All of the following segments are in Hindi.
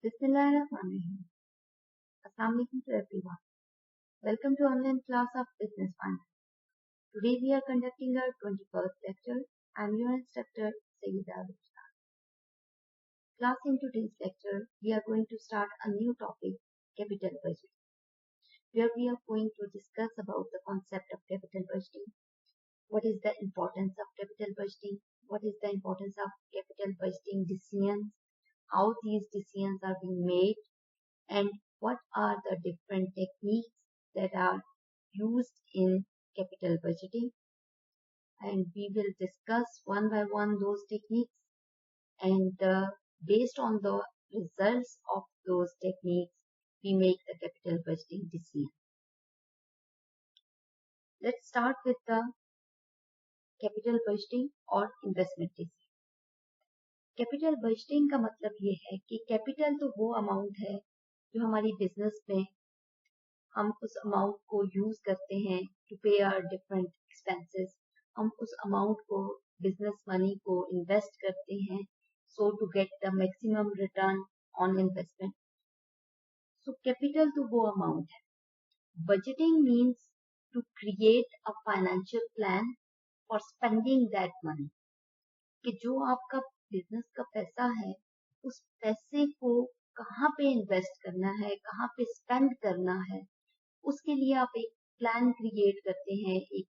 Bismillahirrahmanirrahim. Assalamu alaikum to everyone. Welcome to online class of Business Finance. Today we are conducting our 21st lecture. I am your instructor, Sayyida Ruchna. Class, in today's lecture, we are going to start a new topic, capital budgeting, where we are going to discuss about the concept of capital budgeting. What is the importance of capital budgeting? What is the importance of capital budgeting decisions? How these decisions are being made? And what are the different techniques that are used in capital budgeting, and we will discuss one by one those techniques, and based on the results of those techniques we make the capital budgeting decision. Let's start with the capital budgeting और investment decision. कैपिटल बजटिंग का मतलब ये है कि कैपिटल तो वो अमाउंट है जो हमारी बिजनेस में हम उस अमाउंट को यूज करते हैं टू पे आवर डिफरेंट एक्सपेंसेस. हम उस अमाउंट को बिजनेस मनी को इन्वेस्ट करते हैं so to get the maximum return on investment. So capital तो वो अमाउंट है. Budgeting means to create a financial plan for spending that money, कि जो आपका बिजनेस का पैसा है उस पैसे को कहाँ पे इन्वेस्ट करना है, कहाँ पे स्पेंड करना है, उसके लिए आप एक प्लान क्रिएट करते हैं, एक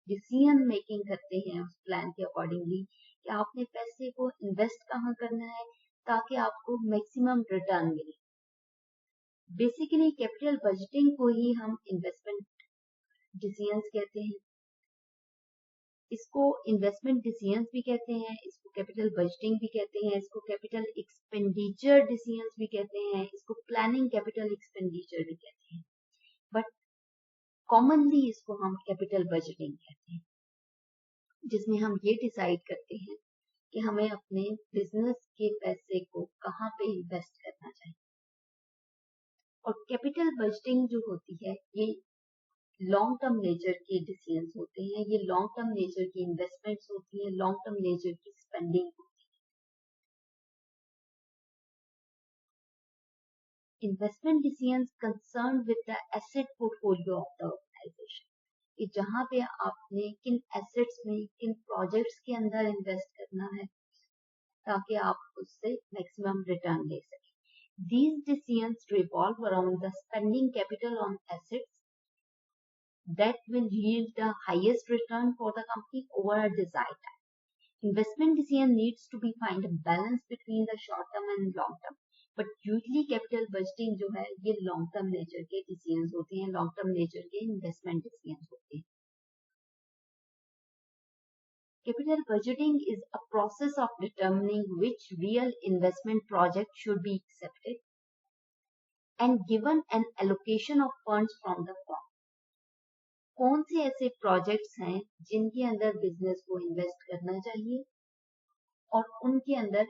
डिसीजन मेकिंग करते हैं उस प्लान के अकॉर्डिंगली कि आपने पैसे को इन्वेस्ट कहाँ करना है ताकि आपको मैक्सिमम रिटर्न मिले. बेसिकली कैपिटल बजटिंग को ही हम इन्वेस्टमेंट डिसीजंस कहते हैं. इसको इन्वेस्टमेंट डिसीजंस भी कहते हैं, इसको कैपिटल बजटिंग भी कहते हैं, इसको कैपिटल एक्सपेंडिचर डिसीजंस भी कहते हैं, इसको प्लानिंग कैपिटल एक्सपेंडिचर भी कहते हैं. बट कॉमनली इसको हम कैपिटल बजटिंग कहते हैं, जिसमें हम ये डिसाइड करते हैं कि हमें अपने बिजनेस के पैसे को कहाँ पे इन्वेस्ट करना चाहिए. और कैपिटल बजटिंग जो होती है ये लॉन्ग टर्म नेचर के डिसीजंस होते हैं, ये लॉन्ग टर्म नेचर की इन्वेस्टमेंट्स होती हैं, लॉन्ग टर्म नेचर की स्पेंडिंग होती है. Investment decisions concern with the asset portfolio of the organisation, कि जहाँ पे आपने किन एसेट्स में किन प्रोजेक्ट्स के अंदर इन्वेस्ट करना है ताकि आप उससे मैक्सिमम रिटर्न ले सकें. These decisions revolve around the spending capital on assets that will yield the highest return for the company over a desired time. Investment decision needs to be find a balance between the short term and long term. But usually capital budgeting जो है ये long term nature के decisions होते हैं, long term nature के investment decisions होते हैं. Capital budgeting is a process of determining which real investment project should be accepted and given an allocation of funds from the firm. कौन से ऐसे प्रोजेक्ट्स हैं जिनके अंदर बिजनेस को इन्वेस्ट करना चाहिए और उनके अंदर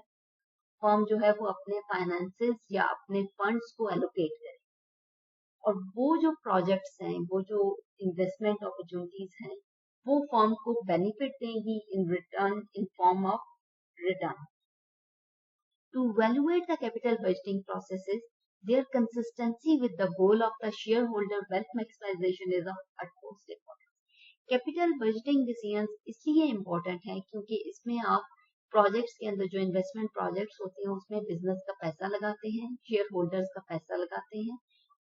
फर्म जो है वो अपने फाइनेंसेस या अपने फंड्स को एलोकेट करे. और वो जो प्रोजेक्ट्स हैं, वो जो इन्वेस्टमेंट अपॉर्चुनिटीज हैं, वो फर्म को बेनिफिट देंगी in return in form of return. To evaluate the capital budgeting processes, their consistency with the goal of the shareholder wealth maximization is of utmost importance. Capital budgeting decisions इसलिए इम्पोर्टेंट है क्योंकि इसमें आप प्रोजेक्ट्स के अंदर जो इन्वेस्टमेंट प्रोजेक्ट्स होते हैं उसमें बिजनेस का पैसा लगाते हैं, शेयर होल्डर्स का पैसा लगाते हैं,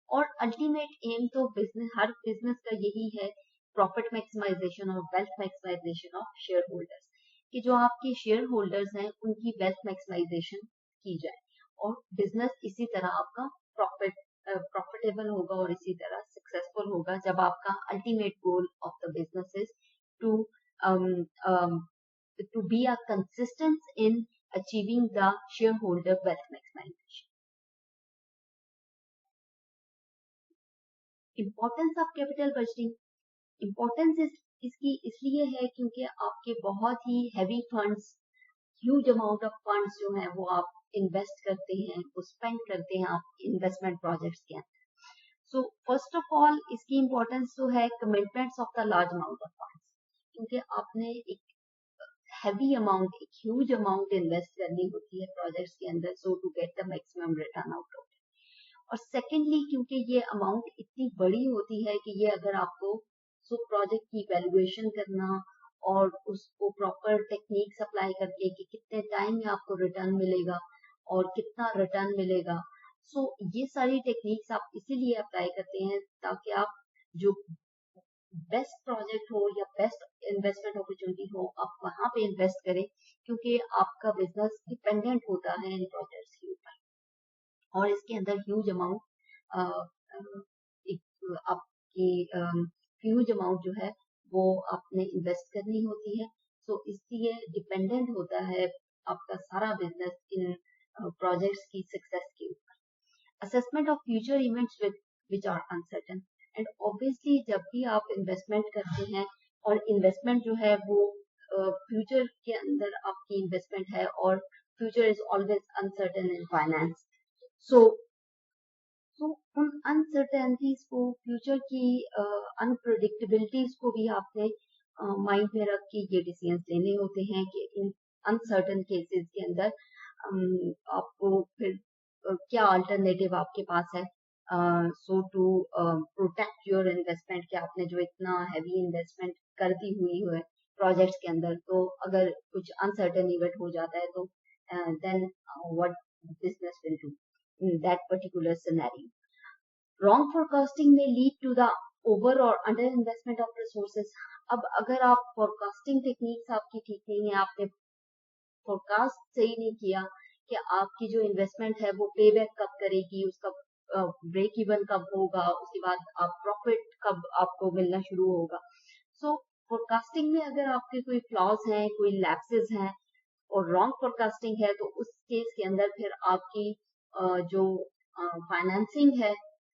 और अल्टीमेट एम तो बिजनेस हर बिजनेस का यही है, प्रॉफिट मैक्सिमाइजेशन और wealth maximisation of shareholders, कि जो आपके शेयर होल्डर्स हैं उनकी वेल्थ मैक्सिमाइजेशन की जाए और बिजनेस इसी तरह आपका प्रॉफिटेबल होगा और इसी तरह सक्सेसफुल होगा जब आपका ultimate goal of the business is to be a consistence in achieving the shareholder wealth maximisation. Importance of capital budgeting, importance इसकी इसलिए है क्योंकि आपके बहुत ही heavy funds, huge amount of funds जो हैं वो आप इन्वेस्ट करते हैं, वो स्पेंड करते हैं आप इन्वेस्टमेंट प्रोजेक्ट्स के अंदर. सो फर्स्ट ऑफ ऑल इसकी इम्पोर्टेंस तो है commitments of the large amount of funds, क्योंकि आपने एक हैवी अमाउंट, एक ह्यूज अमाउंट इन्वेस्ट करनी होती है प्रोजेक्ट्स के अंदर, so to get the maximum return out of it. और सेकेंडली, क्योंकि ये अमाउंट इतनी बड़ी होती है कि ये अगर आपको सो प्रोजेक्ट की वैल्यूएशन करना और उसको प्रॉपर टेक्निक्स अप्लाई करके कि कितने टाइम में आपको रिटर्न मिलेगा और कितना रिटर्न मिलेगा, सो ये सारी टेक्निक्स आप इसीलिए अप्लाई करते हैं ताकि आप जो बेस्ट प्रोजेक्ट हो या बेस्ट इन्वेस्टमेंट अपॉर्चुनिटी हो, आप वहां पे इन्वेस्ट करें, क्योंकि आपका बिजनेस डिपेंडेंट होता है इन प्रोजेक्ट्स के ऊपर और इसके अंदर ह्यूज अमाउंट आपकी ह्यूज अमाउंट जो है वो आपने इन्वेस्ट करनी होती है। सो इसलिए डिपेंडेंट होता है आपका सारा बिजनेस इन प्रोजेक्ट्स की सक्सेस के ऊपर। Assessment of future events which are uncertain, and obviously जब भी आप इन्वेस्टमेंट करते हैं और इन्वेस्टमेंट जो है वो फ्यूचर के अंदर आपकी इन्वेस्टमेंट है और future is always uncertain in finance, so उन अनसर्टेनिटीज को, फ्यूचर की अनप्रिडिक्टेबिलिटीज को भी आपने माइंड में रख के ये डिसीजंस लेने होते हैं कि इन अनसर्टेन केसेस के अंदर आपको फिर क्या अल्टरनेटिव आपके पास है, सो टू प्रोटेक्ट योर इन्वेस्टमेंट, कि आपने जो इतना हैवी इन्वेस्टमेंट कर दी हुई है प्रोजेक्ट्स के अंदर, तो अगर कुछ अनसर्टेन इवेंट हो जाता है तो then what business will do in that particular scenario. Wrong forecasting may lead to the over or under investment of resources. अब अगर आप forecasting techniques आपकी ठीक नहीं है, आपने forecast सही नहीं किया कि आपकी जो इन्वेस्टमेंट है वो पे बैक कब करेगी, उसका ब्रेक इवन कब होगा, उसके बाद आप प्रॉफिट कब आपको मिलना शुरू होगा। सो फोरकास्टिंग में अगर आपके कोई फ्लॉज हैं, कोई लैप्सेस हैं और रॉन्ग फोरकास्टिंग है, तो उस केस के अंदर फिर आपकी जो फाइनेंसिंग है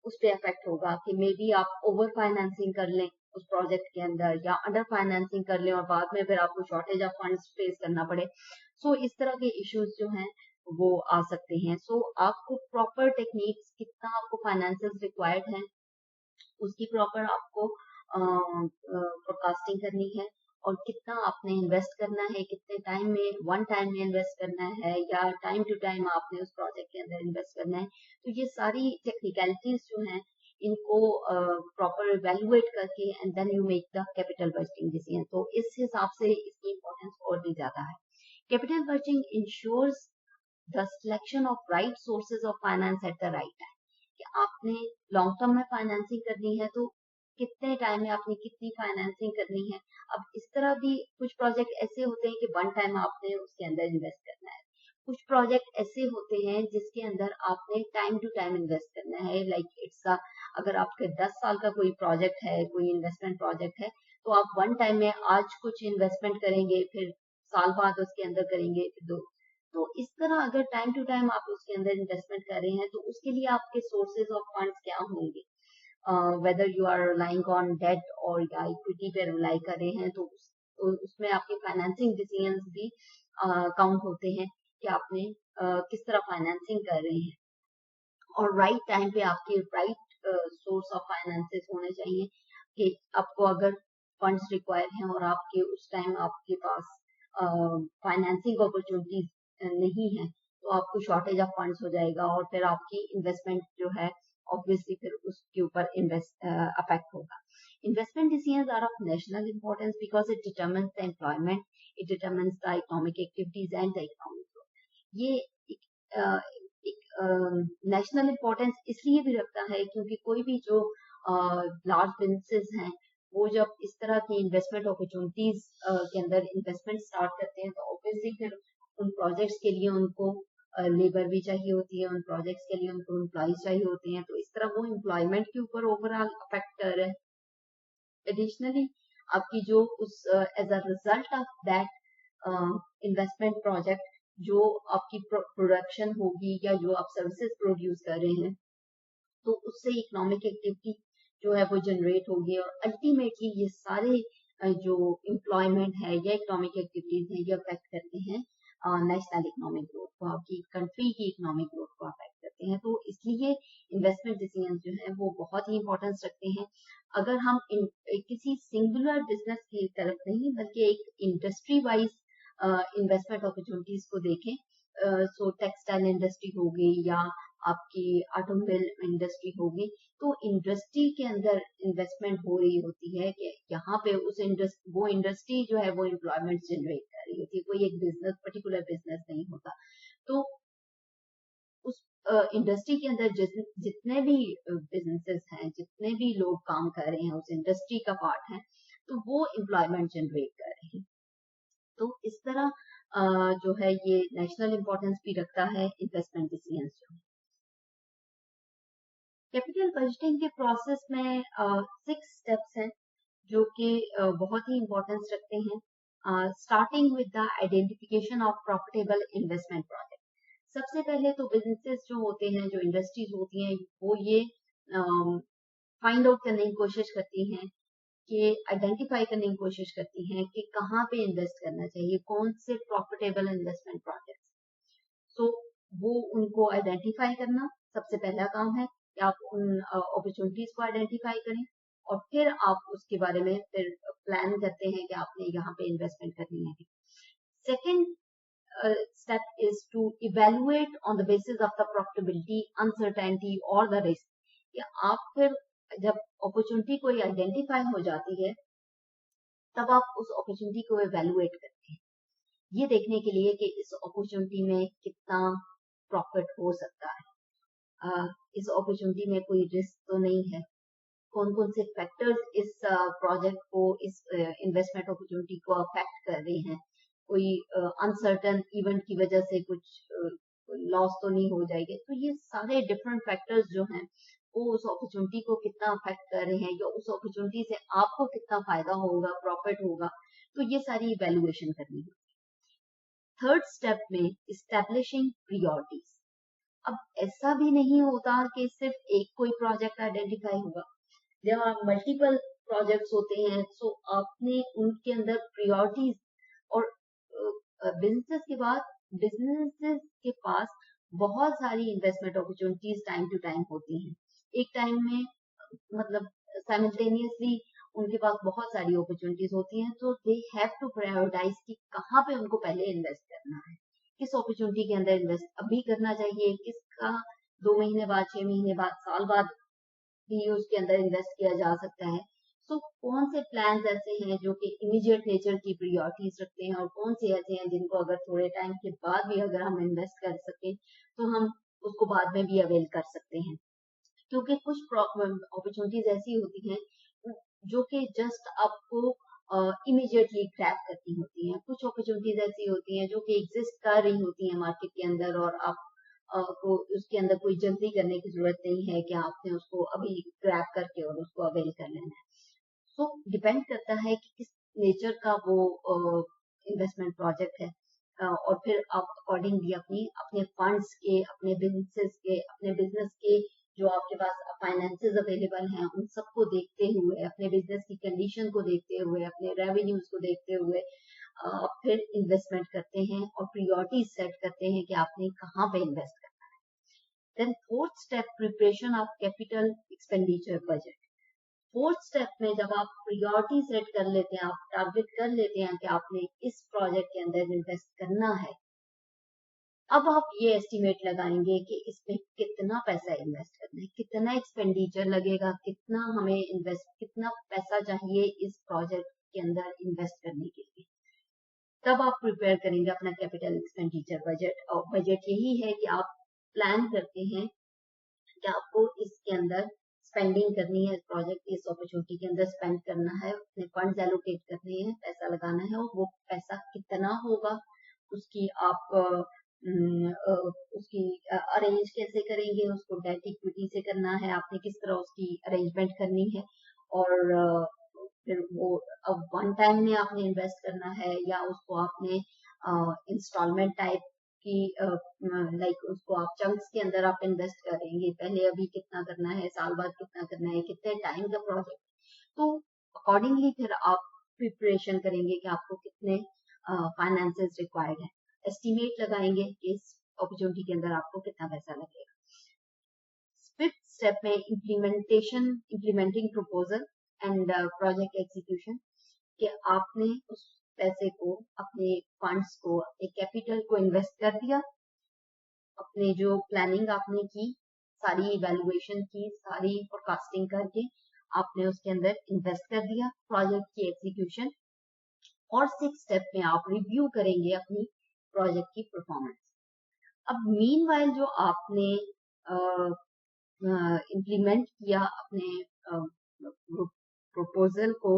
उस पर इफेक्ट होगा कि मे बी आप ओवर फाइनेंसिंग कर लें उस प्रोजेक्ट के अंदर या अंडर फाइनेंसिंग कर लें और बाद में फिर आपको शॉर्टेज ऑफ फंड्स फेस करना पड़े। सो इस तरह के इश्यूज जो हैं वो आ सकते हैं। सो आपको प्रॉपर टेक्निक्स, कितना आपको फाइनेंसेस रिक्वायर्ड है, उसकी प्रॉपर आपको फोरकास्टिंग करनी है और कितना आपने इन्वेस्ट करना है, कितने टाइम में, वन टाइम में इन्वेस्ट करना है या टाइम टू टाइम आपने उस प्रोजेक्ट के अंदर इन्वेस्ट करना है। तो ये सारी टेक्निकलिटीज जो हैं इनको प्रॉपर इवेल्युएट करके and then you make the capital budgeting decision. तो इस हिसाब से इसकी इम्पोर्टेंस और भी ज्यादा है। Capital budgeting ensures the selection of right sources of finance at the right time, कि आपने लॉन्ग टर्म में फाइनेंसिंग करनी है तो कितने टाइम में आपने कितनी फाइनेंसिंग करनी है। अब इस तरह भी कुछ प्रोजेक्ट ऐसे होते हैं कि वन टाइम आपने उसके अंदर इन्वेस्ट करना है, कुछ प्रोजेक्ट ऐसे होते हैं जिसके अंदर आपने टाइम टू टाइम इन्वेस्ट करना है। लाइक इट्स अगर आपके 10 साल का कोई प्रोजेक्ट है, कोई इन्वेस्टमेंट प्रोजेक्ट है, तो आप वन टाइम में आज कुछ इन्वेस्टमेंट करेंगे, फिर साल बाद उसके अंदर करेंगे, फिर दो। तो इस तरह अगर टाइम टू टाइम आप उसके अंदर इन्वेस्टमेंट कर रहे हैं तो उसके लिए आपके सोर्सेज ऑफ फंड्स क्या होंगे, whether you are relying on debt और या इक्विटी पे रिलाई कर रहे हैं, तो उसमें आपके फाइनेंसिंग डिसीजंस भी काउंट होते हैं कि आपने किस तरह फाइनेंसिंग कर रहे हैं और राइट टाइम पे आपके राइट सोर्स ऑफ फाइनेंसेस होने चाहिए कि आपको अगर फंड्स रिक्वायर हैं और आपके उस टाइम आपके पास फाइनेंसिंग अपॉर्चुनिटीज नहीं है तो आपको शॉर्टेज ऑफ फंड्स हो जाएगा और फिर आपकी इन्वेस्टमेंट जो है ऑब्वियसली फिर उसके ऊपर अफेक्ट होगा। Investment decisions are of national importance because it determines the employment, it determines the economic activities and the economic growth. ये एक नेशनल इंपॉर्टेंस इसलिए भी रखता है क्योंकि कोई भी जो लार्ज बिजनेसेस हैं वो जब इस तरह की इन्वेस्टमेंट अपॉर्चुनिटीज के अंदर इन्वेस्टमेंट स्टार्ट करते हैं तो ऑब्वियसली फिर उन प्रोजेक्ट्स के लिए उनको लेबर भी चाहिए होती है, उन प्रोजेक्ट्स के लिए उनको एम्प्लॉइज चाहिए होते हैं, तो इस तरह वो एम्प्लॉयमेंट के ऊपर ओवरऑल अफेक्ट कर रहे हैं। एडिशनली आपकी जो उस as a result of that investment project जो आपकी प्रोडक्शन होगी या जो आप सर्विसेज प्रोड्यूस कर रहे हैं तो उससे इकोनॉमिक एक्टिविटी जो है वो जनरेट होगी और अल्टीमेटली ये सारे जो एम्प्लॉयमेंट है या इकोनॉमिक एक्टिविटीज है ये अफेक्ट करते हैं नेशनल इकोनॉमिक ग्रोथ को, आपकी कंट्री की इकोनॉमिक ग्रोथ को अफेक्ट करते हैं। तो इसलिए इन्वेस्टमेंट डिसीजन जो है वो बहुत ही इंपॉर्टेंस रखते हैं। अगर हम किसी सिंगुलर बिजनेस की तरफ नहीं बल्कि एक इंडस्ट्री वाइज इन्वेस्टमेंट अपॉर्चुनिटीज को देखें, सो टेक्सटाइल इंडस्ट्री हो गई या आपकी ऑटोमोबाइल इंडस्ट्री होगी, तो इंडस्ट्री के अंदर इन्वेस्टमेंट हो रही होती है कि यहाँ पे वो इंडस्ट्री जो है वो एम्प्लॉयमेंट जनरेट कर रही होती है, कोई एक बिजनेस पर्टिकुलर बिजनेस नहीं होता। तो उस इंडस्ट्री के अंदर जितने भी बिजनेसेस हैं, जितने भी लोग काम कर रहे हैं उस इंडस्ट्री का पार्ट है, तो वो एम्प्लॉयमेंट जनरेट कर रहे हैं। तो इस तरह जो है ये नेशनल इंपॉर्टेंस भी रखता है इन्वेस्टमेंट डिसीजंस जो। कैपिटल बजटिंग के प्रोसेस में 6 स्टेप्स हैं जो कि बहुत ही इंपॉर्टेंस रखते हैं। Starting with the identification of profitable investment project. सबसे पहले तो बिजनेसेस जो होते हैं, जो इंडस्ट्रीज होती हैं, वो ये फाइंड आउट करने की कोशिश करती हैं कि आइडेंटिफाई करने की कोशिश करती हैं कि कहाँ पे इन्वेस्ट करना चाहिए, कौन से प्रॉफिटेबल इन्वेस्टमेंट प्रोजेक्ट्स। सो वो उनको आइडेंटिफाई करना सबसे पहला काम है कि आप उन अपॉर्चुनिटीज को आइडेंटिफाई करें और फिर आप उसके बारे में फिर प्लान करते हैं कि आपने यहाँ पे इन्वेस्टमेंट करनी है। Second step is to evaluate on the basis of the profitability, uncertainty or the risk. या आप फिर जब अपॉर्चुनिटी कोई आइडेंटिफाई हो जाती है तब आप उस अपॉर्चुनिटी को एवेलुएट करते हैं, ये देखने के लिए कि इस अपॉर्चुनिटी में कितना प्रॉफिट हो सकता है, इस अपॉर्चुनिटी में कोई रिस्क तो नहीं है, कौन कौन से फैक्टर्स इस प्रोजेक्ट को, इस इन्वेस्टमेंट अपॉर्चुनिटी को अफेक्ट कर रहे हैं, कोई अनसर्टन इवेंट की वजह से कुछ लॉस तो नहीं हो जाएगी। तो ये सारे डिफरेंट फैक्टर्स जो हैं वो उस अपॉर्चुनिटी को कितना अफेक्ट कर रहे हैं या उस अपॉर्चुनिटी से आपको कितना फायदा होगा, प्रॉफिट होगा, तो ये सारी इवेल्युएशन करनी है। थर्ड स्टेप में इस्टेब्लिशिंग प्रियोरिटीज। अब ऐसा भी नहीं होता कि सिर्फ एक कोई प्रोजेक्ट आइडेंटिफाई होगा, जहाँ मल्टीपल प्रोजेक्ट्स होते हैं, सो आपने उनके अंदर प्रियोरिटीज और बिजनेसेस के बाद बिजनेसेस के पास बहुत सारी investment opportunities time to time होती हैं। एक टाइम में मतलब साइमल्टेनियसली उनके पास बहुत सारी अपॉर्चुनिटीज होती हैं, तो दे हैव टू प्रायोरिटाइज कि कहाँ पे उनको पहले इन्वेस्ट करना है, किस अपॉर्चुनिटी के अंदर इन्वेस्ट अभी करना चाहिए, किसका 2 महीने बाद, 6 महीने बाद, साल बाद भी उसके अंदर इन्वेस्ट किया जा सकता है। सो कौन से प्लान ऐसे हैं जो कि इमीडिएट नेचर की प्रियोरिटीज रखते हैं और कौन से ऐसे हैं जिनको अगर थोड़े टाइम के बाद भी अगर हम इन्वेस्ट कर सके तो हम उसको बाद में भी अवेल कर सकते हैं। क्योंकि कुछ अपॉर्चुनिटीज ऐसी होती हैं जो कि जस्ट आपको इमीडिएटली ग्रैब करनी होती हैं, कुछ अपॉर्चुनिटीज ऐसी होती हैं जो कि एग्जिस्ट कर रही होती हैं मार्केट के अंदर और आप को उसके अंदर कोई जल्दी करने की जरूरत नहीं है कि आपने उसको अभी ग्रैब करके और उसको अवेल कर लेना है। सो डिपेंड करता है कि किस नेचर का वो इन्वेस्टमेंट प्रोजेक्ट है, और फिर आप अकॉर्डिंगली अपने फंड्स के, अपने बिजनेस के जो आपके पास फाइनेंसेस अवेलेबल हैं उन सबको देखते हुए, अपने बिजनेस की कंडीशन को देखते हुए, अपने रेवेन्यूज को देखते हुए फिर इन्वेस्टमेंट करते हैं और प्रायोरिटीज सेट करते हैं कि आपने कहाँ पे इन्वेस्ट करना है। Then fourth step, preparation of capital expenditure budget. Fourth step में जब आप प्रायोरिटी सेट कर लेते हैं, आप टारगेट कर लेते हैं कि आपने इस प्रोजेक्ट के अंदर इन्वेस्ट करना है, अब आप ये एस्टिमेट लगाएंगे कि इसमें कितना पैसा इन्वेस्ट करना है, कितना एक्सपेंडिचर लगेगा, कितना पैसा चाहिए इस प्रोजेक्ट के अंदर इन्वेस्ट करने के लिए। तब आप प्रिपेयर करेंगे अपना कैपिटल एक्सपेंडिचर बजट। और बजट यही है कि आप प्लान करते हैं कि आपको इसके अंदर स्पेंडिंग करनी है, इस प्रोजेक्ट इस अपॉर्चुनिटी के अंदर स्पेंड करना है, अपने फंड्स एलोकेट करने हैं, पैसा लगाना है और वो पैसा कितना होगा उसकी आप उसकी अरेंज कैसे करेंगे, उसको डेट इक्विटी से करना है, आपने किस तरह उसकी अरेंजमेंट करनी है और फिर वो अब वन टाइम में आपने इन्वेस्ट करना है या उसको आपने इंस्टॉलमेंट टाइप की लाइक उसको आप चंक्स के अंदर आप इन्वेस्ट करेंगे, पहले अभी कितना करना है, साल बाद कितना करना है, कितने टाइम का प्रोजेक्ट, तो अकॉर्डिंगली फिर आप प्रिपरेशन करेंगे कि आपको कितने फाइनेंसेस रिक्वायर्ड है, एस्टिमेट लगाएंगे कि इस अपॉर्चुनिटी के अंदर आपको कितना पैसा लगेगा। फिफ्थ स्टेप में implementing proposal and project execution, कि आपने उस पैसे को, अपने फंड्स को, अपने कैपिटल को इन्वेस्ट कर दिया, अपने जो प्लानिंग आपने की, सारी इवैल्यूएशन की, सारी फोरकास्टिंग करके आपने उसके अंदर इन्वेस्ट कर दिया प्रोजेक्ट की एग्जीक्यूशन, और 6 स्टेप में आप रिव्यू करेंगे अपनी प्रोजेक्ट की परफॉर्मेंस। अब मीनवाइल जो आपने इम्प्लीमेंट किया अपने प्रपोजल को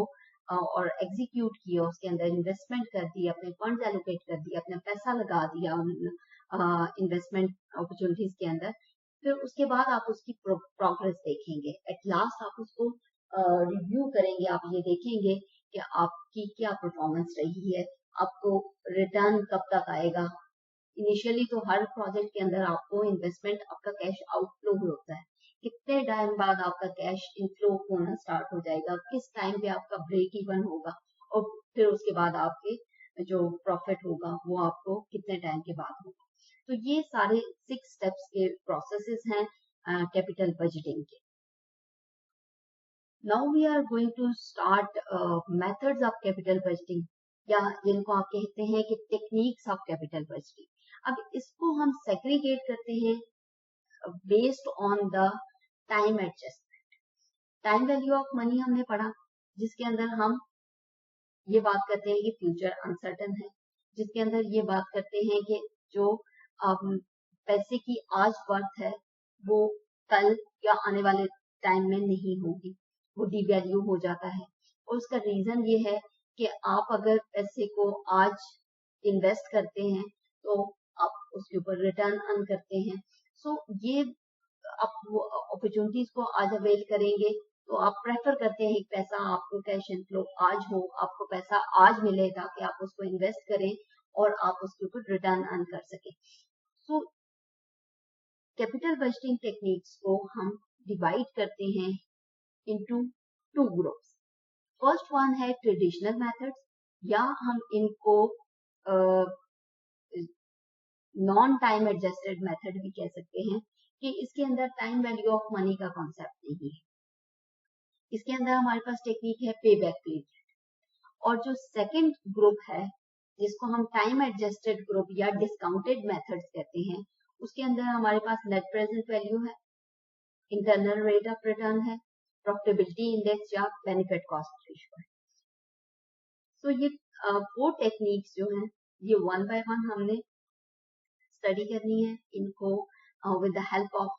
और एग्जीक्यूट किया, उसके अंदर इन्वेस्टमेंट कर दी, अपने फंड एलोकेट कर दिया, अपना पैसा लगा दिया इन्वेस्टमेंट अपॉर्चुनिटीज के अंदर, फिर उसके बाद आप उसकी प्रोग्रेस देखेंगे। एट लास्ट आप उसको रिव्यू करेंगे, आप ये देखेंगे कि आपकी क्या परफॉर्मेंस रही है, आपको रिटर्न कब तक आएगा। इनिशियली तो हर प्रोजेक्ट के अंदर आपको इन्वेस्टमेंट, आपका कैश आउटफ्लो होता है, कितने टाइम बाद आपका कैश इनफ्लो होना स्टार्ट हो जाएगा, किस टाइम पे आपका ब्रेक इवन होगा, और फिर उसके बाद आपके जो प्रॉफिट होगा वो आपको कितने टाइम के बाद होगा। तो ये सारे 6 स्टेप्स के प्रोसेसेस हैं कैपिटल बजटिंग के। Now we are going to start methods of capital budgeting, या जिनको आप कहते हैं कि टेक्निक्स ऑफ कैपिटल बजटिंग। अब इसको हम सेग्रीगेट करते हैं based on the time adjustment. Time value of money हमने पढ़ा, जिसके अंदर हम ये बात करते हैं कि फ्यूचर अनसर्टन है, जिसके अंदर ये बात करते हैं कि जो पैसे की आज वर्थ है वो कल या आने वाले टाइम में नहीं होगी, वो डिवैल्यू हो जाता है। और उसका रीजन ये है कि आप अगर पैसे को आज इन्वेस्ट करते हैं तो आप उसके ऊपर रिटर्न अर्न करते हैं। सो ये आप अपॉर्चुनिटीज को आज अवेल करेंगे तो आप प्रेफर करते हैं कि पैसा आपको कैश इनफ्लो आज हो, आपको पैसा आज मिले ताकि आप उसको इन्वेस्ट करें और आप उसके ऊपर रिटर्न अर्न कर सकें। सो कैपिटल बजटिंग टेक्निक्स को हम डिवाइड करते हैं इनटू 2 ग्रुप्स। फर्स्ट वन है ट्रेडिशनल मेथड्स, या हम इनको नॉन टाइम एडजस्टेड मेथड भी कह सकते हैं, कि इसके अंदर टाइम वैल्यू ऑफ मनी का कॉन्सेप्ट नहीं है। इसके अंदर हमारे पास टेक्निक है पे बैक पीरियड। और जो सेकंड ग्रुप है जिसको हम टाइम एडजस्टेड ग्रुप या डिस्काउंटेड मेथड्स कहते हैं, उसके अंदर हमारे पास नेट प्रेजेंट वैल्यू है, इंटरनल रेट ऑफ रिटर्न है, प्रॉफिटेबिलिटी इंडेक्स या बेनिफिट कॉस्ट रेशियो है। तो ये 4 टेक्निक्स जो हैं ये वन बाय वन हमने स्टडी करनी है। इनको with the help of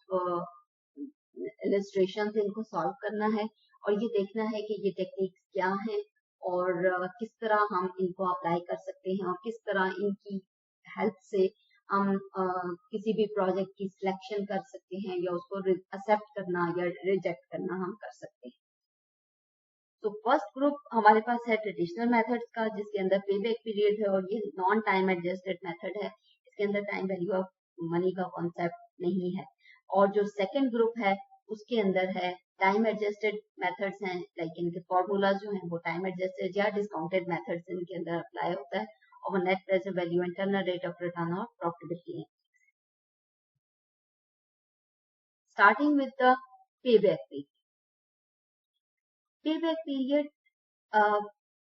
illustration इनको सॉल्व करना है और ये देखना है कि ये टेक्निक्स क्या हैं और किस तरह हम इनको अप्लाई कर सकते हैं और किस तरह इनकी हेल्प से हम किसी भी प्रोजेक्ट की सिलेक्शन कर सकते हैं या उसको एक्सेप्ट करना या रिजेक्ट करना हम कर सकते हैं। तो फर्स्ट ग्रुप हमारे पास है ट्रेडिशनल मेथड्स का, जिसके अंदर पे बैक पीरियड है और ये नॉन टाइम एडजस्टेड मेथड है, इसके अंदर टाइम वैल्यू ऑफ मनी का कॉन्सेप्ट नहीं है। और जो सेकंड ग्रुप है उसके अंदर है टाइम एडजस्टेड मेथड्स हैं, लाइक इनके फॉर्मूला जो हैं वो टाइम एडजस्टेड या डिस्काउंटेड मेथड्स इनके अंदर अप्लाई होता है, और net present value, internal rate of return और profitability. Starting with the payback period. Payback period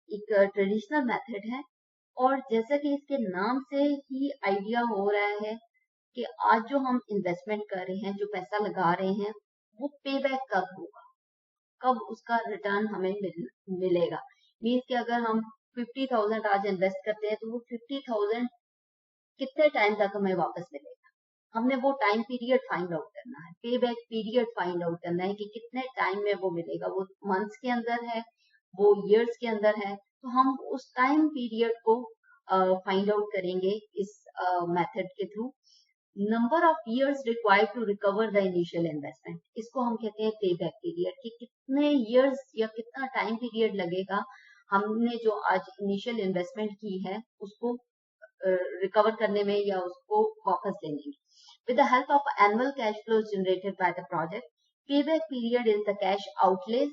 एक ट्रेडिशनल मेथड है और जैसा कि इसके नाम से ही आइडिया हो रहा है कि आज जो हम इन्वेस्टमेंट कर रहे हैं, जो पैसा लगा रहे हैं, वो पे बैक कब होगा, कब उसका रिटर्न हमें मिलेगा। मीन्स कि अगर हम 50,000 आज इन्वेस्ट करते हैं तो वो 50,000 कितने टाइम तक हमें वापस मिलेगा, हमने वो टाइम पीरियड फाइंड आउट करना है, पे बैक पीरियड फाइंड आउट करना है कि कितने टाइम में वो मिलेगा, वो मंथ्स के अंदर है, वो ईयर्स के अंदर है। तो हम उस टाइम पीरियड को फाइंड आउट करेंगे इस मेथड के थ्रू। Number of years required to recover the initial investment, इसको हम कहते हैं पे बैक पीरियड, कि कितने ईयर्स या कितना टाइम पीरियड लगेगा हमने जो आज इनिशियल इन्वेस्टमेंट की है उसको रिकवर करने में या उसको वापस लेने में। With the help of annual cash flows generated by the project, payback period is the cash outlays,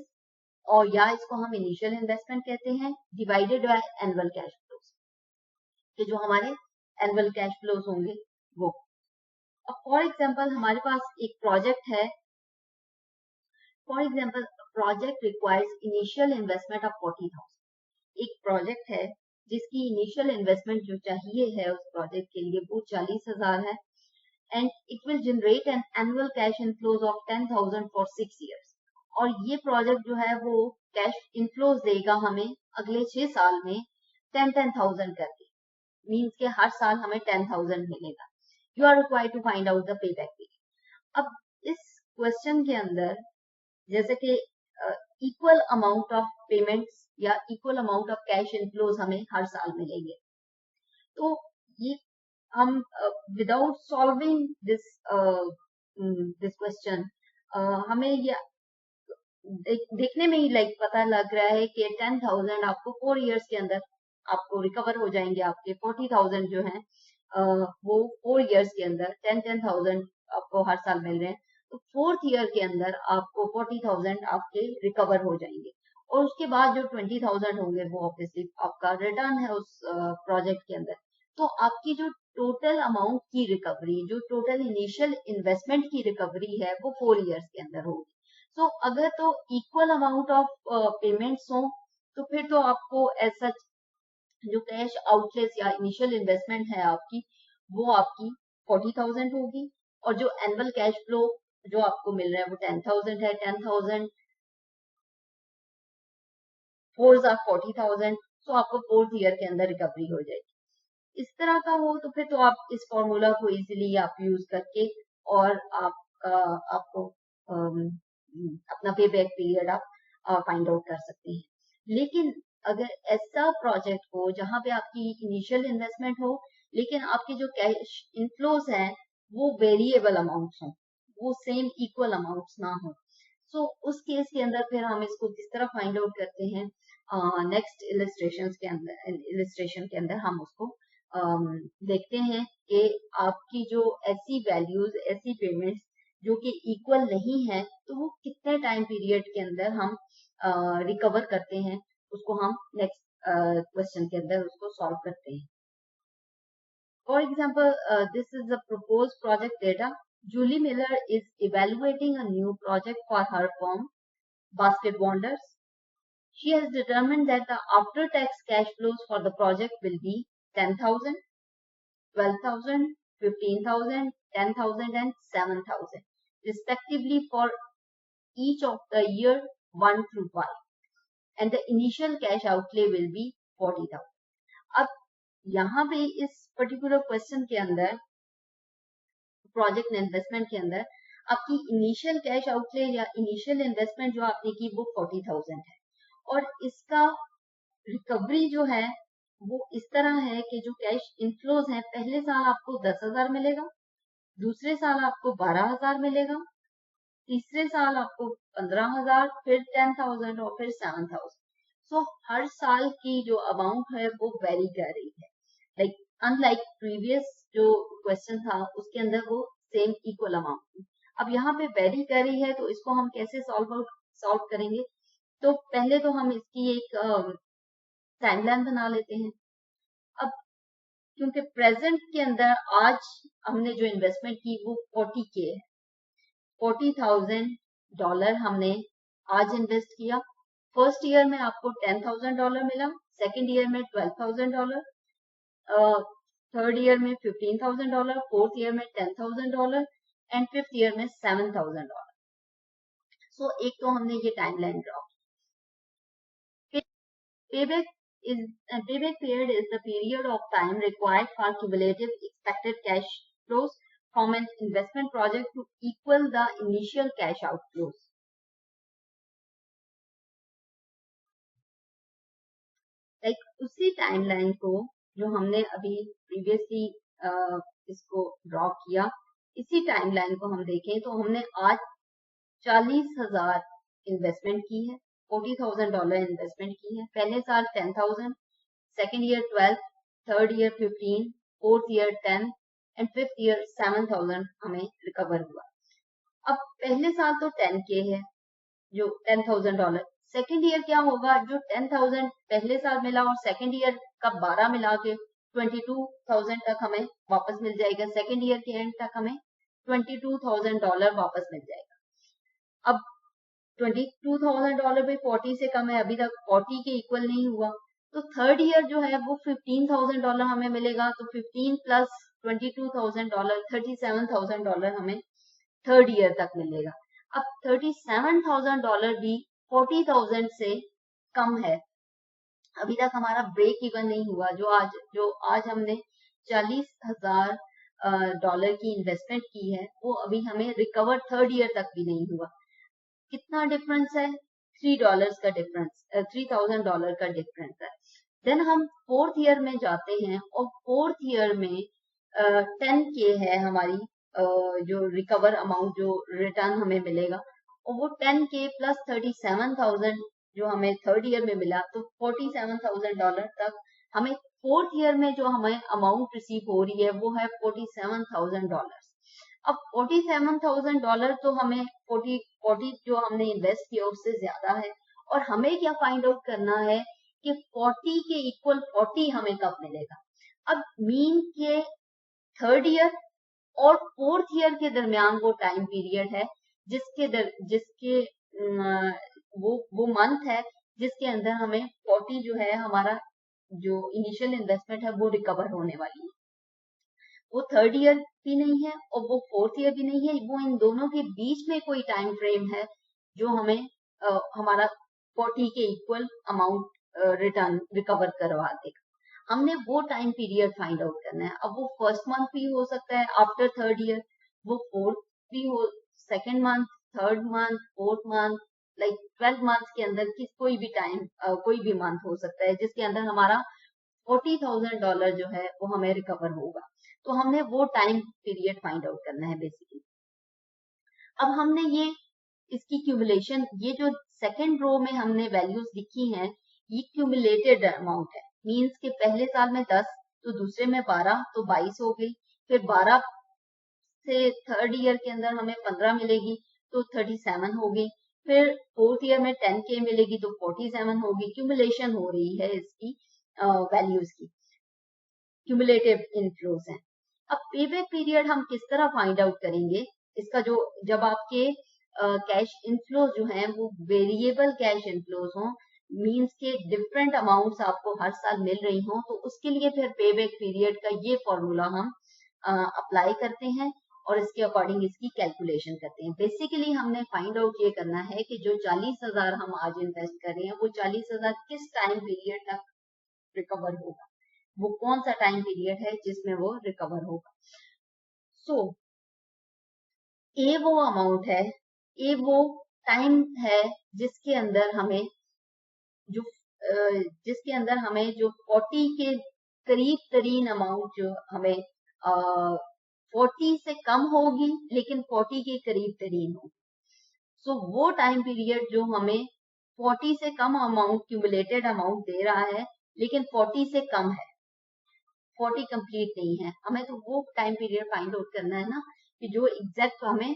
और या इसको हम इनिशियल इन्वेस्टमेंट कहते हैं, divided by annual cash flows, कि जो हमारे एनुअल कैश फ्लोज होंगे वो। अब फॉर एग्जांपल हमारे पास एक प्रोजेक्ट है, for example project requires initial investment of 40,000। एक प्रोजेक्ट है जिसकी इनिशियल इन्वेस्टमेंट जो चाहिए है उस प्रोजेक्ट के लिए वो 40,000 है, and it will generate an annual cash inflows of 10,000 for 6 years। और ये प्रोजेक्ट जो है वो कैश इनफ्लोज देगा हमें अगले 6 साल में 10,000 करके, मीन्स के हर साल हमें 10,000 मिलेगा। You are required to find out the payback period. अब इस क्वेश्चन के अंदर जैसे कि इक्वल अमाउंट ऑफ पेमेंट्स या equal amount of cash inflows हमें हर साल मिलेंगे, तो ये हम without solving this this question हमें ये देखने में ही लाइक पता लग रहा है कि 10,000 आपको 4 years के अंदर आपको रिकवर हो जाएंगे। आपके 40,000 जो है वो 4 years के अंदर 10,000 आपको हर साल मिल रहे हैं, तो 4th year के अंदर आपको 40,000 आपके रिकवर हो जाएंगे। और उसके बाद जो 20,000 होंगे वो ऑब्वियसली आपका रिटर्न है उस प्रोजेक्ट के अंदर। तो आपकी जो टोटल अमाउंट की रिकवरी, जो टोटल इनिशियल इन्वेस्टमेंट की रिकवरी है वो 4 years के अंदर होगी। तो अगर तो इक्वल अमाउंट ऑफ पेमेंट्स हो तो फिर तो आपको ऐसा जो कैश आउटलेस या इनिशियल इन्वेस्टमेंट है आपकी वो आपकी 40,000 होगी, और जो एनुअल कैश फ्लो जो आपको मिल रहा है वो 10,000 है। 10,000 4 आर 40,000, तो आपको 4th year के अंदर रिकवरी हो जाएगी। इस तरह का हो तो फिर तो आप इस फॉर्मूला को इजीली आप यूज करके और आपको अपना पे बैक पीरियड आप फाइंड आउट कर सकते हैं। लेकिन अगर ऐसा प्रोजेक्ट हो जहां पे आपकी इनिशियल इन्वेस्टमेंट हो लेकिन आपके जो कैश इनफ्लोज हैं वो वेरिएबल अमाउंट्स हो, वो सेम इक्वल अमाउंट्स ना हो, सो उस केस के अंदर फिर हम इसको किस तरह फाइंड आउट करते हैं। नेक्स्ट इलिस्ट्रेशन के अंदर हम उसको देखते हैं कि आपकी जो ऐसी वैल्यूज, ऐसी पेमेंट्स जो कि इक्वल नहीं है तो वो कितने टाइम पीरियड के अंदर हम रिकवर करते हैं, उसको हम नेक्स्ट क्वेश्चन के अंदर उसको सॉल्व करते हैं। For example, this is a proposed project data. Julie Miller is evaluating a new project for her firm, Basket Wonders. She has determined that the after-tax cash flows for the project will be 10,000, 12,000, 15,000, 10,000 and 7,000 respectively for each of the year 1 through 5, and the initial cash outlay will be 40,000. अब यहाँ पे इस पर्टिकुलर क्वेश्चन के अंदर प्रोजेक्ट इन्वेस्टमेंट के अंदर आपकी इनिशियल कैश आउटले या इनिशियल इन्वेस्टमेंट जो आपने की वो 40,000 है, और इसका रिकवरी जो है वो इस तरह है कि जो कैश इनफ्लोज है पहले साल आपको 10,000 मिलेगा, दूसरे साल आपको 12,000 मिलेगा, तीसरे साल आपको 15,000, फिर 10,000 और फिर 7,000। सो हर साल की जो अमाउंट है वो वेरी कर रही है, लाइक अनलाइक प्रीवियस जो क्वेश्चन था उसके अंदर वो सेम इक्वल अमाउंट थी। अब यहाँ पे वेरी कर रही है तो इसको हम कैसे सॉल्व करेंगे। तो पहले तो हम इसकी एक टाइमलाइन बना लेते हैं। अब क्योंकि प्रेजेंट के अंदर आज हमने जो इन्वेस्टमेंट की वो 40K है, $40,000 हमने आज इन्वेस्ट किया। फर्स्ट ईयर में आपको $10,000 मिला, सेकेंड ईयर में $12,000, थर्ड ईयर में $15,000, फोर्थ ईयर में $10,000 एंड फिफ्थ ईयर में $7,000। सो एक तो हमने ये टाइमलाइन ड्रॉ की। Payback period is the period of time required for cumulative expected cash flows from an investment project to equal the initial cash outflows. Like उसी टाइमलाइन को जो हमने अभी प्रीवियसली इसको ड्रॉ किया, इसी टाइमलाइन को हम देखें तो हमने आज 40,000 इन्वेस्टमेंट की है, $40,000 इन्वेस्टमेंट की है। पहले साल 10,000, second year 12, third year 15, fourth year 10 and fifth year 7,000 हमें रिकवर हुआ। अब पहले साल तो 10K है जो $10,000, सेकेंड ईयर क्या होगा, जो 10,000 पहले साल मिला और सेकेंड ईयर का 12 मिला के 22,000 तक हमें वापस मिल जाएगा। सेकेंड ईयर के एंड तक हमें $22,000 वापस मिल जाएगा। अब $22,000 भी 40 से कम है, अभी तक 40 के इक्वल नहीं हुआ, तो थर्ड ईयर जो है वो $15,000 हमें मिलेगा, तो 15 प्लस $22,000 $37,000 हमें थर्ड ईयर तक मिलेगा। अब $37,000 भी 40,000 से कम है, अभी तक हमारा ब्रेक इवन नहीं हुआ। जो आज हमने $40,000 की इन्वेस्टमेंट की है वो अभी हमें रिकवर थर्ड ईयर तक भी नहीं हुआ। कितना डिफरेंस है? $3 का डिफरेंस, $3,000 का डिफरेंस है। देन हम फोर्थ ईयर में जाते हैं और फोर्थ ईयर में 10K है हमारी जो रिकवर अमाउंट, जो रिटर्न हमें मिलेगा, और वो 10K प्लस 37,000 जो हमें थर्ड ईयर में मिला, तो $47,000 तक हमें फोर्थ ईयर में जो हमें अमाउंट रिसीव हो रही है वो है $47,000। अब $47,000 तो हमें 40 जो हमने इन्वेस्ट किया उससे ज्यादा है, और हमें क्या फाइंड आउट करना है कि 40 के इक्वल 40 हमें कब मिलेगा। अब मीन के थर्ड ईयर और फोर्थ ईयर के दरमियान वो टाइम पीरियड है जिसके वो मंथ है जिसके अंदर हमें 40 जो है हमारा जो इनिशियल इन्वेस्टमेंट है वो रिकवर होने वाली है। वो थर्ड ईयर भी नहीं है और वो फोर्थ ईयर भी नहीं है, वो इन दोनों के बीच में कोई टाइम फ्रेम है जो हमें हमारा 40 के इक्वल अमाउंट रिटर्न रिकवर करवा देगा। हमने वो टाइम पीरियड फाइंड आउट करना है। अब वो फर्स्ट मंथ भी हो सकता है आफ्टर थर्ड ईयर, वो फोर्थ भी हो, second month, third month, fourth month, like 12 month के अंदर कोई भी टाइम कोई भी मंथ हो सकता है जिसके अंदर हमारा $40,000 जो है वो हमें रिकवर होगा। तो हमने वो टाइम पीरियड फाइंड आउट करना है बेसिकली। अब हमने इसकी क्यूमुलेशन, ये जो सेकेंड रो में हमने वैल्यूज लिखी हैं ये क्यूमुलेटेड अमाउंट है, मींस के पहले साल में 10, तो दूसरे में 12, तो 22 हो गई, फिर 12 से थर्ड ईयर के अंदर हमें 15 मिलेगी तो 37 हो गई, फिर फोर्थ ईयर में 10K मिलेगी तो 47 होगी। क्यूमुलेशन हो रही है इसकी वैल्यूज की, क्यूमुलेटिव इनफ्लोज हैं। अब पेबैक पीरियड हम किस तरह फाइंड आउट करेंगे इसका? जब आपके कैश इनफ्लोज जो हैं वो वेरिएबल कैश इनफ्लोज हों, मींस के डिफरेंट अमाउंट्स आपको हर साल मिल रही हों, तो उसके लिए फिर पेबैक पीरियड का ये फॉर्मूला हम अप्लाई करते हैं और इसके अकॉर्डिंग इसकी कैलकुलेशन करते हैं। बेसिकली हमने फाइंड आउट ये करना है कि जो 40,000 हम आज इन्वेस्ट कर रहे हैं वो 40,000 किस टाइम पीरियड तक रिकवर होगा, वो कौन सा टाइम पीरियड है जिसमें वो रिकवर होगा। सो ए वो अमाउंट है, ए वो टाइम है जिसके अंदर हमें जो 40 के करीब तरीन अमाउंट जो हमें 40 से कम होगी लेकिन 40 के करीब तरीन होगी। सो वो टाइम पीरियड जो हमें 40 से कम अमाउंट क्यूमुलेटेड अमाउंट दे रहा है लेकिन 40 से कम है, 40 कंप्लीट नहीं है, हमें तो वो टाइम पीरियड फाइंड आउट करना है ना कि जो एग्जैक्ट हमें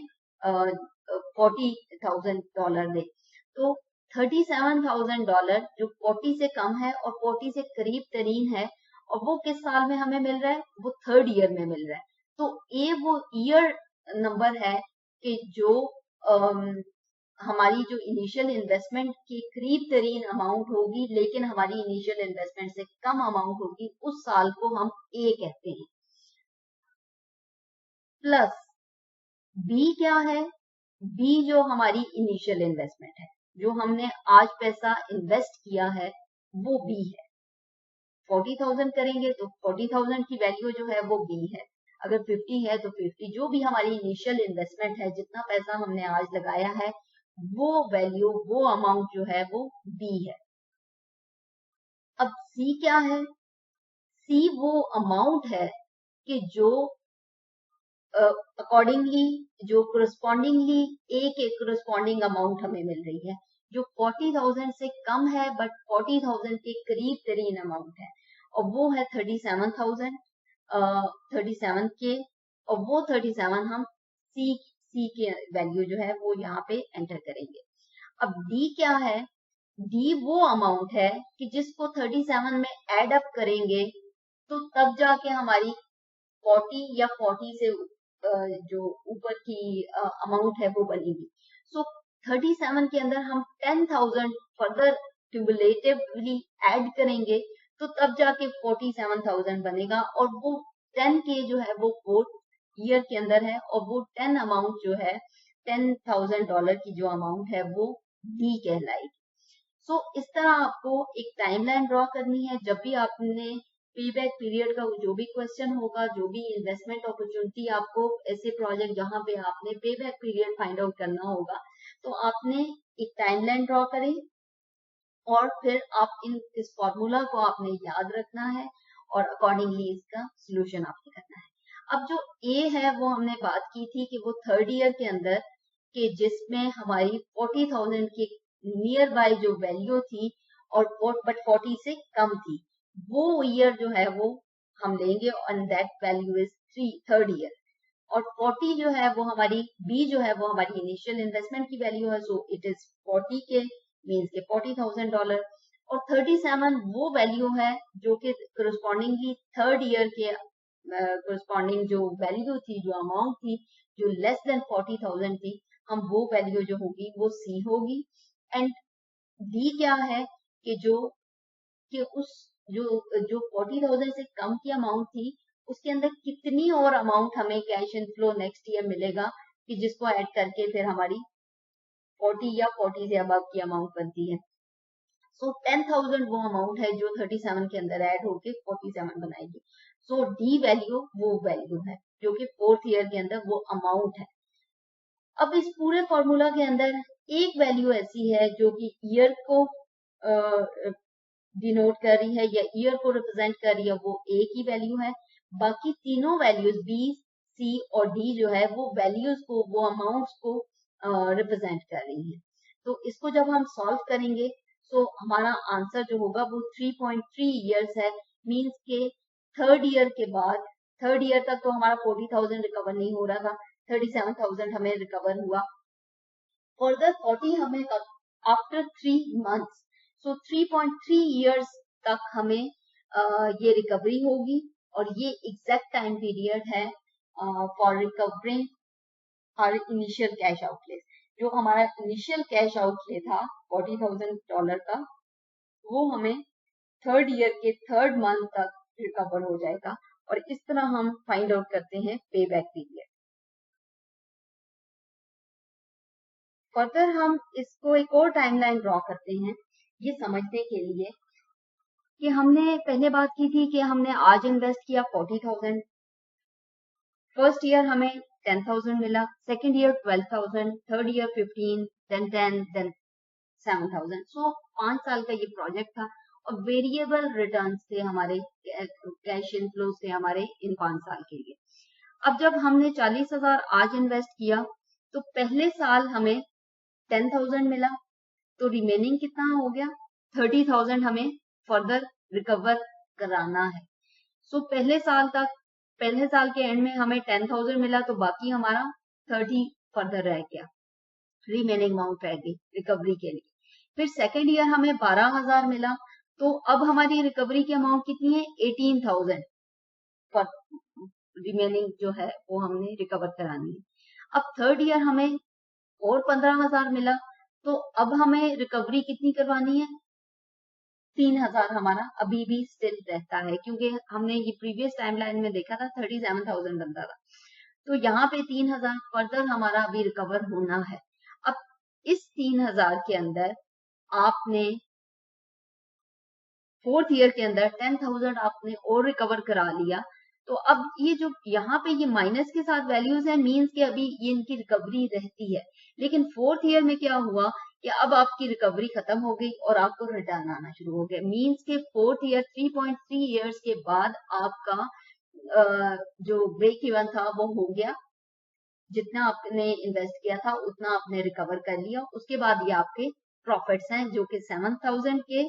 $40,000 दे। तो $37,000 जो 40 से कम है और 40 से करीब तरीन है, और वो किस साल में हमें मिल रहा है? वो थर्ड ईयर में मिल रहा है। तो ए वो ईयर नंबर है कि जो हमारी जो इनिशियल इन्वेस्टमेंट की करीब तरीन अमाउंट होगी लेकिन हमारी इनिशियल इन्वेस्टमेंट से कम अमाउंट होगी, उस साल को हम ए कहते हैं। प्लस बी क्या है? बी जो हमारी इनिशियल इन्वेस्टमेंट है, जो हमने आज पैसा इन्वेस्ट किया है वो बी है। 40,000 करेंगे तो 40,000 की वैल्यू जो है वो बी है, अगर 50 है तो 50, जो भी हमारी इनिशियल इन्वेस्टमेंट है, जितना पैसा हमने आज लगाया है वो वैल्यू, वो अमाउंट जो है वो बी है। अब सी क्या है? सी वो अमाउंट है कि जो अकॉर्डिंगली जो कोरस्पॉन्डिंगली ए के कोरस्पॉन्डिंग अमाउंट हमें मिल रही है, जो 40,000 से कम है बट 40,000 के करीब तरीन अमाउंट है, और वो है 37,000 37K, और वो 37 हम सी के वैल्यू जो है वो यहाँ पे एंटर करेंगे। अब डी क्या है? डी वो अमाउंट है कि जिसको 37 में एड अप करेंगे तो तब जाके हमारी 40 या 40 से जो ऊपर की अमाउंट है वो बनेगी। सो 37 के अंदर हम 10,000 फर्दर क्यूमुलेटिवली ऐड करेंगे तो तब जाके 47,000 बनेगा, और वो 10K जो है वो 4th ईयर के अंदर है, और वो 10 अमाउंट जो है $10,000 की जो अमाउंट है वो डी कहलाएगी। सो इस तरह आपको एक टाइमलाइन ड्रॉ करनी है। जब भी आपने पेबैक पीरियड का जो भी क्वेश्चन होगा, जो भी इन्वेस्टमेंट अपॉर्चुनिटी आपको ऐसे प्रोजेक्ट जहां पे आपने पेबैक पीरियड फाइंड आउट करना होगा, तो आपने एक टाइमलाइन ड्रॉ करें और फिर आप इस फॉर्मूला को आपने याद रखना है और अकॉर्डिंगली इसका सोल्यूशन आपने करना है। अब जो ए है वो हमने बात की थी कि वो 3rd ईयर के अंदर के जिसमें हमारी 40,000 की नियर बाय जो वैल्यू थी और बट 40 से कम थी, वो ईयर जो है वो हम लेंगे and that value is 3rd year. और 40 जो है वो हमारी बी जो है वो हमारी इनिशियल इन्वेस्टमेंट की वैल्यू है, सो इट इज 40 के मीन्स के $40,000। और 37 वो वैल्यू है जो कि करस्पॉन्डिंगली 3rd ईयर के करस्पॉन्डिंग जो वैल्यू थी, जो अमाउंट थी, जो लेस देन 40,000 थी, हम वो वैल्यू जो होगी वो सी होगी। एंड डी क्या है कि उस जो जो 40,000 से कम की अमाउंट थी उसके अंदर कितनी और अमाउंट हमें कैश इनफ्लो नेक्स्ट ईयर मिलेगा कि जिसको ऐड करके फिर हमारी 40 या 40 से अबव की अमाउंट बनती है। सो 10,000 वो अमाउंट है जो 37 के अंदर ऐड होके 47 बनाएगी। सो डी वैल्यू वो वैल्यू है जो कि 4th ईयर के अंदर वो अमाउंट है। अब इस पूरे फॉर्मूला के अंदर एक वैल्यू ऐसी है जो कि ईयर को डिनोट कर रही है या ईयर को रिप्रेजेंट कर रही है, वो ए की वैल्यू है। बाकी तीनों वैल्यूज बी, सी और डी जो है वो वैल्यूज को, वो अमाउंट्स को रिप्रेजेंट कर रही है। तो इसको जब हम सॉल्व करेंगे तो हमारा आंसर जो होगा वो 3.3 ईयर्स है। मींस के 3rd ईयर के बाद, 3rd ईयर तक तो हमारा 40,000 रिकवर नहीं हो रहा था, 37,000 हमें रिकवर हुआ। फर्दर 40 हमें आफ्टर 3 मंथ्स, सो 3.3 ईयर्स तक हमें ये रिकवरी होगी, और ये एग्जैक्ट टाइम पीरियड है for recovering our initial cash outlay. जो हमारा इनिशियल कैश आउटले था $40,000 का, वो हमें 3rd ईयर के 3rd मंथ तक रिकवर हो जाएगा। और इस तरह हम फाइंड आउट करते हैं पे बैक पीरियड। फर्दर हम इसको एक और टाइमलाइन ड्रॉ करते हैं ये समझने के लिए कि हमने पहले बात की थी कि हमने आज इन्वेस्ट किया 40,000, फर्स्ट ईयर हमें 10,000 मिला, second year 12,000, third year 15, then 10, then 7,000। So 5 साल का ये प्रोजेक्ट था और वेरिएबल रिटर्न थे हमारे, कैश इनफ्लोज थे हमारे इन 5 साल के लिए। अब जब हमने 40,000 आज इन्वेस्ट किया तो पहले साल हमें 10,000 मिला, तो रिमेनिंग कितना हो गया 30,000 हमें फर्दर रिकवर कराना है। सो पहले साल के एंड में हमें 10,000 मिला, तो बाकी हमारा 30 फर्दर रह गया, रिमेनिंग अमाउंट रह गई रिकवरी के लिए। फिर सेकेंड ईयर हमें 12,000 मिला, तो अब हमारी रिकवरी की अमाउंट कितनी है 18,000 पर रिमेनिंग जो है वो हमने रिकवर करानी है। अब थर्ड ईयर हमें और 15,000 मिला, तो अब हमें रिकवरी कितनी करवानी है 3,000 हमारा अभी भी स्टिल रहता है, क्योंकि हमने ये प्रीवियस टाइमलाइन में देखा था 37,000 बनता था। तो यहाँ पे 3,000 फर्दर हमारा अभी रिकवर होना है। अब इस 3,000 के अंदर आपने 4th ईयर के अंदर 10,000 आपने और रिकवर करा लिया, तो अब ये जो यहाँ पे ये माइनस के साथ वैल्यूज है, मींस के अभी ये इनकी रिकवरी रहती है। लेकिन 4th ईयर में क्या हुआ कि अब आपकी रिकवरी खत्म हो गई और आपको रिटर्न आना शुरू हो गया। मींस के 4th ईयर 3.3 ईयर्स के बाद आपका जो ब्रेक इवन था वो हो गया, जितना आपने इन्वेस्ट किया था उतना आपने रिकवर कर लिया। उसके बाद ये आपके प्रॉफिट्स हैं जो कि 7,000 के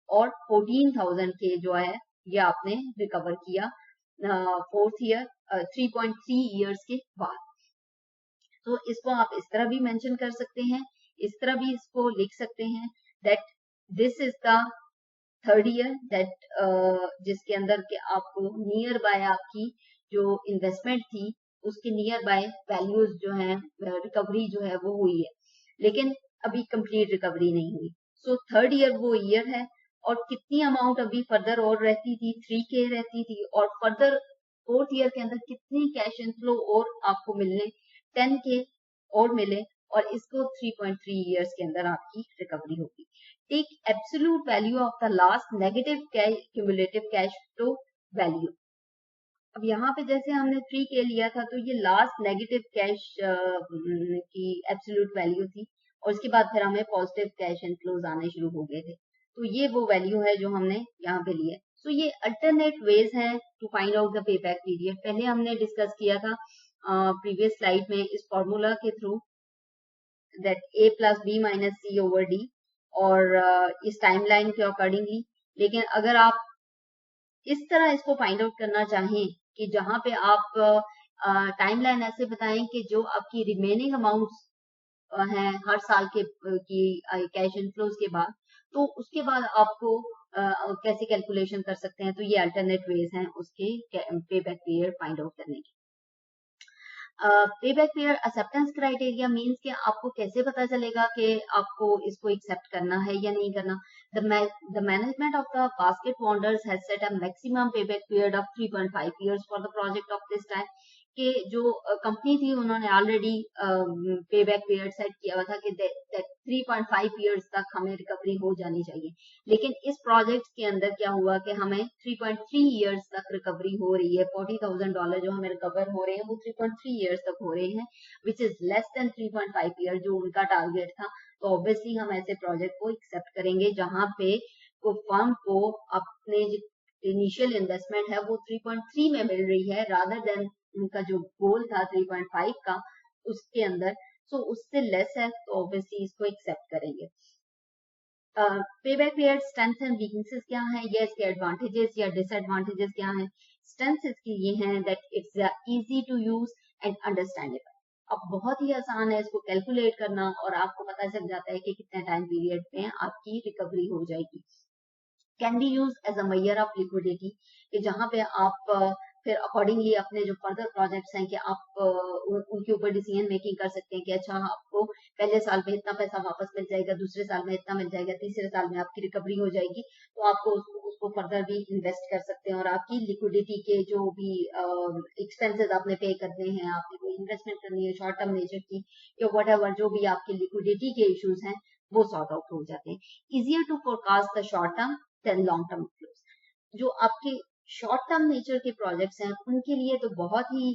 और 14,000 के जो है ये आपने रिकवर किया 4th ईयर 3.3 ईयर्स के बाद। तो इसको आप इस तरह भी मेंशन कर सकते हैं, इस तरह भी इसको लिख सकते हैं that this is the 3rd year that जिसके अंदर के आपको नियर बाय आपकी जो इन्वेस्टमेंट थी उसके नियर बाय वैल्यूज जो है रिकवरी जो है वो हुई है, लेकिन अभी कंप्लीट रिकवरी नहीं हुई। सो थर्ड ईयर वो ईयर है, और कितनी अमाउंट अभी फर्दर और रहती थी, 3K रहती थी, और फर्दर फोर्थ ईयर के अंदर कितनी कैश इनफ्लो और आपको मिलने, 10K और मिले, और इसको 3.3 इयर्स के अंदर आपकी रिकवरी होगी। Take absolute value of the last negative cumulative cash flow value. अब यहाँ पे जैसे हमने 3K लिया था, तो ये लास्ट नेगेटिव कैश की एब्सोल्यूट वैल्यू थी, और उसके बाद फिर हमें पॉजिटिव कैश इनफ्लोज आने शुरू हो गए थे। तो ये वो वैल्यू है जो हमने यहाँ पे लिया है। सो ये अल्टरनेट वेज हैं to find out the payback period. पहले हमने डिस्कस किया था प्रीवियस स्लाइड में इस फॉर्मूला के through, that A plus B minus C over D, और इस टाइमलाइन के अकॉर्डिंगली। लेकिन अगर आप इस तरह इसको फाइंड आउट करना चाहें कि जहां पे आप टाइमलाइन ऐसे बताएं कि जो आपकी रिमेनिंग अमाउंट्स हैं हर साल के की कैश इनफ्लोज के बाद, तो उसके बाद आपको कैसे कैलकुलेशन कर सकते हैं, तो ये अल्टरनेट वेज हैं उसके पे बैक पीरियड फाइंड आउट करने के। पे back period acceptance criteria means कि आपको कैसे पता चलेगा कि आपको इसको एक्सेप्ट करना है या नहीं करना। The management of the basket founders has set a maximum payback period of 3.5 years for the project of this type। कि जो कंपनी थी उन्होंने ऑलरेडी पे बैक पीरियड सेट किया हुआ था कि 3.5 इयर्स तक हमें रिकवरी हो जानी चाहिए। लेकिन इस प्रोजेक्ट के अंदर क्या हुआ कि हमें 3.3 इयर्स तक रिकवरी हो रही है। $40,000 जो हमें रिकवर हो रहे हैं वो 3.3 इयर्स तक हो रहे हैं, which is less than 3.5 year जो उनका टारगेट था। तो ऑब्वियसली हम ऐसे प्रोजेक्ट को एक्सेप्ट करेंगे जहां पे फर्म को अपने इनिशियल इन्वेस्टमेंट है वो 3.3 में मिल रही है, रादर देन उनका जो गोल था 3.5 का उसके अंदर। सो उससे लेस है, तो ऑब्वियसली इसको एक्सेप्ट करेंगे। पे back period strengths and weaknesses क्या है, या इसके एडवांटेजेस या डिसएडवांटेजेस क्या है। स्ट्रेंथ्स इसकी ये हैं that it's easy to use and understandable. अब बहुत ही आसान है इसको कैलकुलेट करना, और आपको पता चल जाता है कि कितने टाइम पीरियड में आपकी रिकवरी हो जाएगी। Can be use as a measure of liquidity, कि जहां पे आप फिर अकॉर्डिंगली अपने जो फर्दर प्रोजेक्ट्स हैं कि आप उनके ऊपर डिसीजन मेकिंग कर सकते हैं कि अच्छा आपको पहले साल में इतना पैसा वापस मिल जाएगा, दूसरे साल में इतना मिल जाएगा, तीसरे साल में आपकी रिकवरी हो जाएगी, तो आपको उसको फर्दर भी इन्वेस्ट कर सकते हैं, और आपकी लिक्विडिटी के जो भी एक्सपेंसेस आपने पे करने हैं, आपने कोई इन्वेस्टमेंट करनी है शॉर्ट टर्म नेचर की या व्हाटएवर जो भी आपके लिक्विडिटी के इश्यूज हैं वो सॉर्ट आउट हो जाते हैं। Easier to forecast the short term than long term flows. जो आपके शॉर्ट टर्म नेचर के प्रोजेक्ट्स हैं उनके लिए तो बहुत ही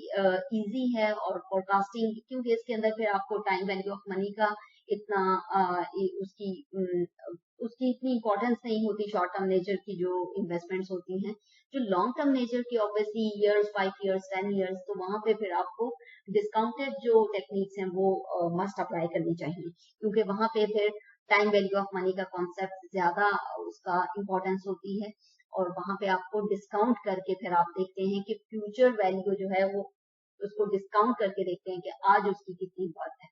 इजी है, और फोरकास्टिंग, क्योंकि इसके अंदर फिर आपको टाइम वैल्यू ऑफ मनी का इतना उसकी इतनी इंपॉर्टेंस नहीं होती शॉर्ट टर्म नेचर की जो इन्वेस्टमेंट्स होती हैं। जो लॉन्ग टर्म नेचर की ऑब्वियसली ईयर्स, 5 इयर्स, 10 इयर्स, तो वहां पे फिर आपको डिस्काउंटेड जो टेक्निक्स हैं वो मस्ट अप्लाई करनी चाहिए, क्योंकि वहां पे फिर टाइम वैल्यू ऑफ मनी का कॉन्सेप्ट ज्यादा उसका इम्पोर्टेंस होती है, और वहां पे आपको डिस्काउंट करके फिर आप देखते हैं कि फ्यूचर वैल्यू जो है वो उसको डिस्काउंट करके देखते हैं कि आज उसकी कितनी वर्थ है।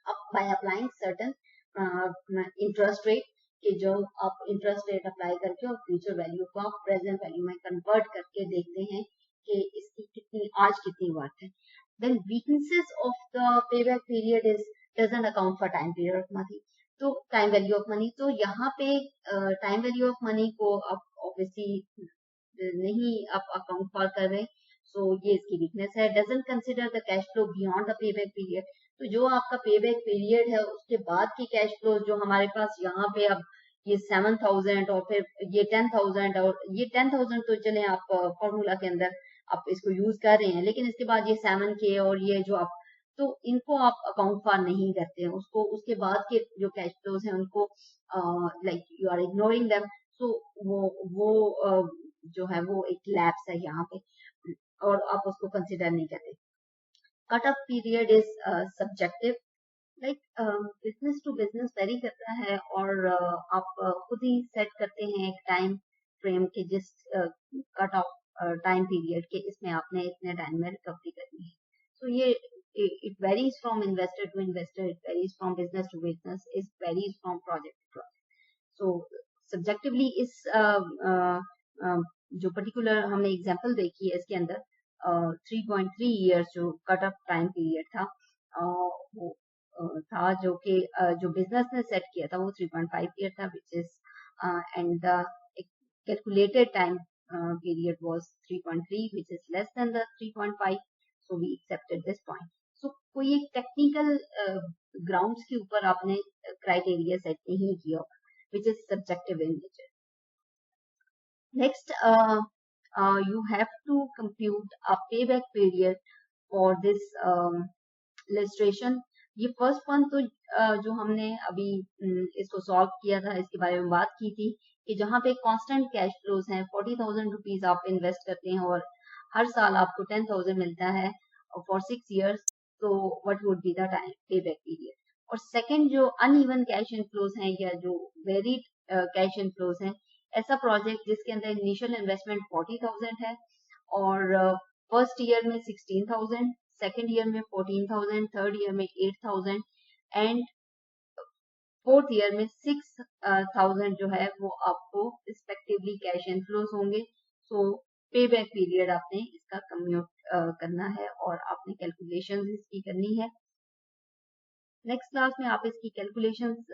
अब by applying certain interest rate, कि जो आप इंटरेस्ट रेट अप्लाई करके और फ्यूचर वैल्यू को आप प्रेजेंट वैल्यू में कन्वर्ट करके देखते हैं कि इसकी कितनी आज कितनी वर्थ है। Then weaknesses of the payback period is doesn't account for time period of money. तो टाइम वैल्यू ऑफ मनी, तो यहाँ पे टाइम वैल्यू ऑफ मनी को आप ऑब्वियसली नहीं आप अकाउंट फॉर कर रहे, सो ये इसकी वीकनेस है। Doesn't consider the cash flow beyond the payback period, तो जो आपका पे बैक पीरियड है उसके बाद की कैश फ्लो जो हमारे पास यहाँ पे अब ये 7,000 और फिर ये 10,000, और ये 10,000 तो चले आप फॉर्मूला के अंदर आप इसको यूज कर रहे हैं, लेकिन इसके बाद ये 7K और ये जो आप, तो इनको आप अकाउंट फॉर नहीं करते हैं, उसको उसके बाद के जो कैश फ्लोज हैं उनको like you are ignoring them. So वो जो है वो एक लैप्स है यहाँ पे, और आप उसको कंसिडर नहीं करते। Cut off period is subjective, like business to business vary करता है, और आप खुद ही सेट करते हैं एक टाइम फ्रेम के जिस कट ऑफ टाइम पीरियड के इसमें आपने इतने टाइम में रिकवरी करनी है। सो ये it varies from investor to investor, it varies from business to business, it varies from project to project. So subjectively इस जो पर्टिकुलर हमने एग्जांपल देखी है इसके अंदर 3.3 इयर्स जो कट ऑफ टाइम पीरियड था, वो था जो कि जो बिजनेस ने सेट किया था वो 3.5 ईयर था, which is and the calculated time period was 3.3, which is less than the 3.5, so we accepted this point. So कोई एक टेक्निकल ग्राउंड्स के ऊपर आपने क्राइटेरिया सेट नहीं किया, which is subjective in nature. Next, you have to compute a payback period for this illustration. ये फर्स्ट वन तो जो हमने अभी इसको सॉल्व किया था इसके बारे में बात की थी कि जहाँ पे कांस्टेंट कैश फ्लोज हैं, 40,000 रुपीज आप इन्वेस्ट करते हैं और हर साल आपको 10,000 मिलता है फॉर 6 इयर्स, तो what would be the time पे बैक पीरियड. और सेकंड जो अनइवन कैश इनफ्लोज हैं या जो वेरीड कैश इनफ्लोज हैं, ऐसा प्रोजेक्ट जिसके अंदर इनिशियल इन्वेस्टमेंट 40,000 है और फर्स्ट ईयर में 16,000, सेकेंड ईयर में 14,000, थर्ड ईयर में 8,000 एंड फोर्थ ईयर में 6,000 जो है वो आपको रिस्पेक्टिवली कैश इनफ्लोज होंगे. सो पे बैक पीरियड आपने इसका कम्यूट करना है और आपने कैलकुलेशंस इसकी करनी है. नेक्स्ट क्लास में आप इसकी कैलकुलेशंस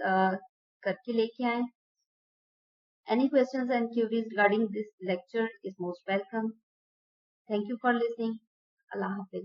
करके लेके आए. Any questions and queries regarding this lecture is most welcome. Thank you for listening. Allah Hafiz.